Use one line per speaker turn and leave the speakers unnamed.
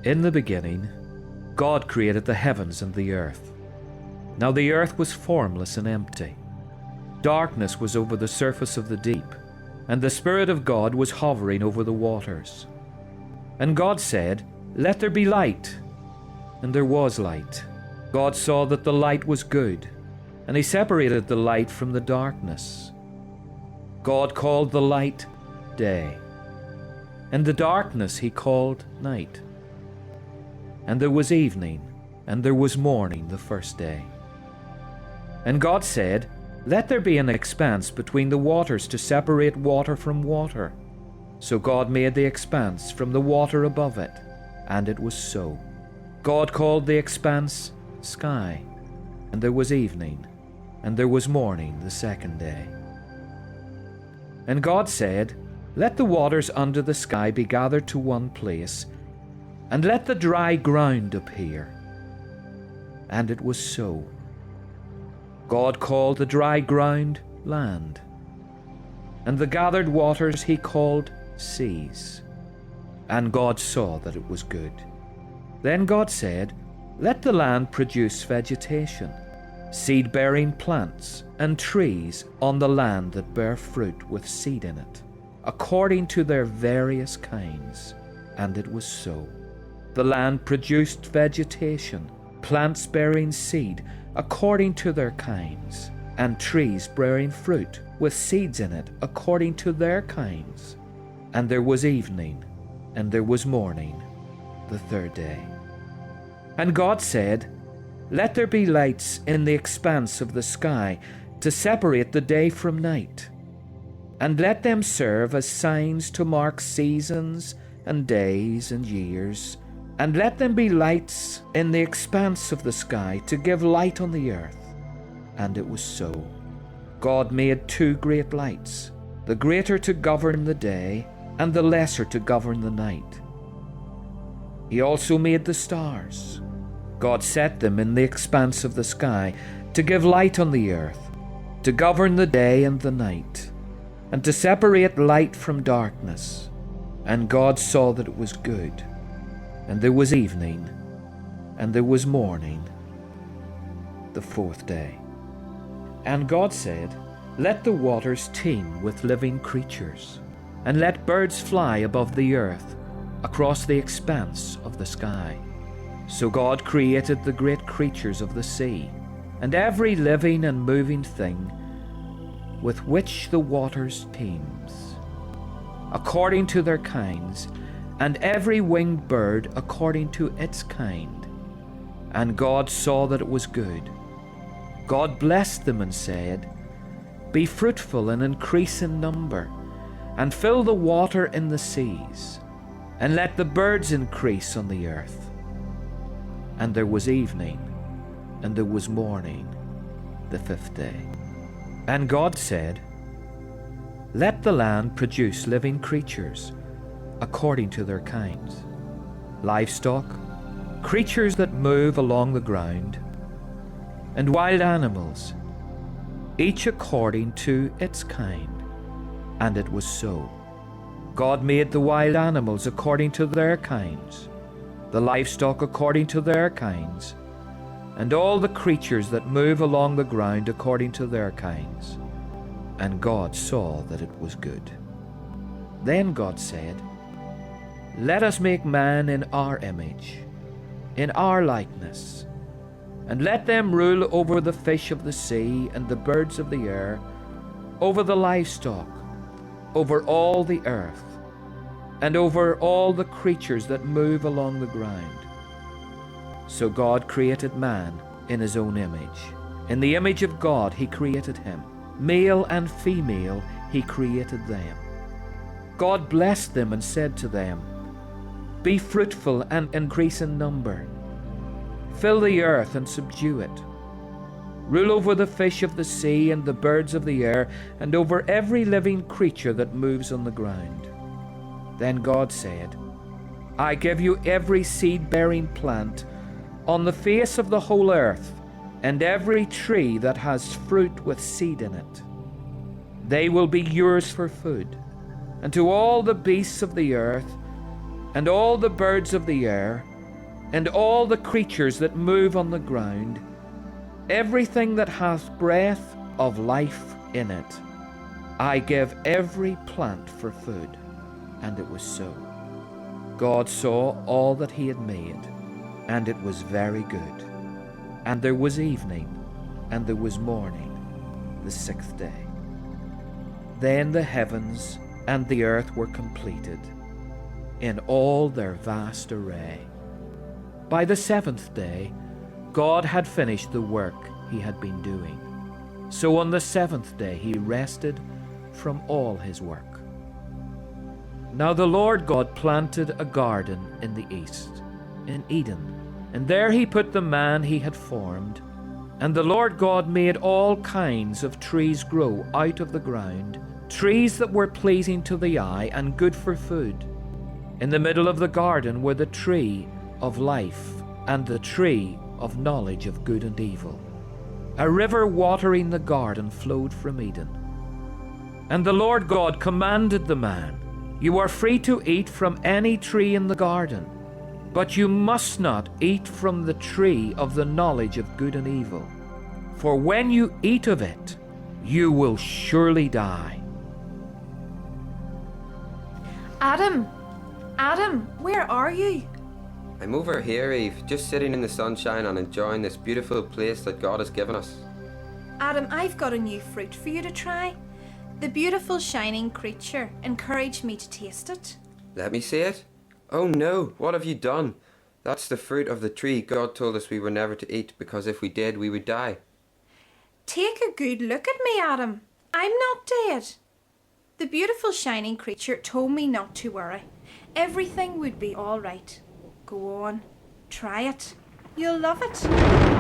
In the beginning, God created the heavens and the earth. Now the earth was formless and empty. Darkness was over the surface of the deep, and the Spirit of God was hovering over the waters. And God said, "Let there be light." And there was light. God saw that the light was good, and He separated the light from the darkness. God called the light day, and the darkness He called night. And there was evening, and there was morning the first day. And God said, "Let there be an expanse between the waters to separate water from water." So God made the expanse from the water above it, and it was so. God called the expanse sky, and there was evening, and there was morning the second day. And God said, "Let the waters under the sky be gathered to one place, and let the dry ground appear." And it was so. God called the dry ground land, and the gathered waters He called seas. And God saw that it was good. Then God said, "Let the land produce vegetation, seed-bearing plants, and trees on the land that bear fruit with seed in it, according to their various kinds." And it was so. The land produced vegetation, plants bearing seed according to their kinds, and trees bearing fruit with seeds in it according to their kinds. And there was evening, and there was morning the third day. And God said, "Let there be lights in the expanse of the sky to separate the day from night, and let them serve as signs to mark seasons and days and years, and let them be lights in the expanse of the sky to give light on the earth." And it was so. God made two great lights, the greater to govern the day, and the lesser to govern the night. He also made the stars. God set them in the expanse of the sky to give light on the earth, to govern the day and the night, and to separate light from darkness. And God saw that it was good. And there was evening, and there was morning the fourth day. And God said, "Let the waters teem with living creatures, and let birds fly above the earth across the expanse of the sky." So God created the great creatures of the sea, and every living and moving thing with which the waters teems, according to their kinds, and every winged bird according to its kind. And God saw that it was good. God blessed them and said, "Be fruitful and increase in number, and fill the water in the seas, and let the birds increase on the earth." And there was evening, and there was morning the fifth day. And God said, "Let the land produce living creatures according to their kinds, livestock, creatures that move along the ground, and wild animals, each according to its kind." And it was so. God made the wild animals according to their kinds, the livestock according to their kinds, and all the creatures that move along the ground according to their kinds. And God saw that it was good. Then God said, "Let us make man in our image, in our likeness, and let them rule over the fish of the sea and the birds of the air, over the livestock, over all the earth, and over all the creatures that move along the ground." So God created man in His own image. In the image of God He created him. Male and female He created them. God blessed them and said to them, "Be fruitful and increase in number. Fill the earth and subdue it. Rule over the fish of the sea and the birds of the air, and over every living creature that moves on the ground." Then God said, "I give you every seed-bearing plant on the face of the whole earth, and every tree that has fruit with seed in it. They will be yours for food, and to all the beasts of the earth, and all the birds of the air, and all the creatures that move on the ground, everything that hath breath of life in it. I give every plant for food. And it was so. God saw all that he had made, and it was very good. And there was evening, and there was morning, the sixth day. Then the heavens and the earth were completed, in all their vast array. By the seventh day, God had finished the work he had been doing. So on the seventh day he rested from all his work. Now the Lord God planted a garden in the east, in Eden, and there he put the man he had formed. And the Lord God made all kinds of trees grow out of the ground, trees that were pleasing to the eye and good for food. In the middle of the garden were the tree of life and the tree of knowledge of good and evil. A river watering the garden flowed from Eden. And the Lord God commanded the man, "You are free to eat from any tree in the garden, but you must not eat from the tree of the knowledge of good and evil. For when you eat of it, you will surely die."
Adam, where are you?
I'm over here, Eve, just sitting in the sunshine and enjoying this beautiful place that God has given us.
Adam, I've got a new fruit for you to try. The beautiful shining creature encouraged me to taste it.
Let me see it. Oh no, what have you done? That's the fruit of the tree God told us we were never to eat, because if we did, we would die.
Take a good look at me, Adam. I'm not dead. The beautiful shining creature told me not to worry. Everything would be all right. Go on, try it. You'll love it.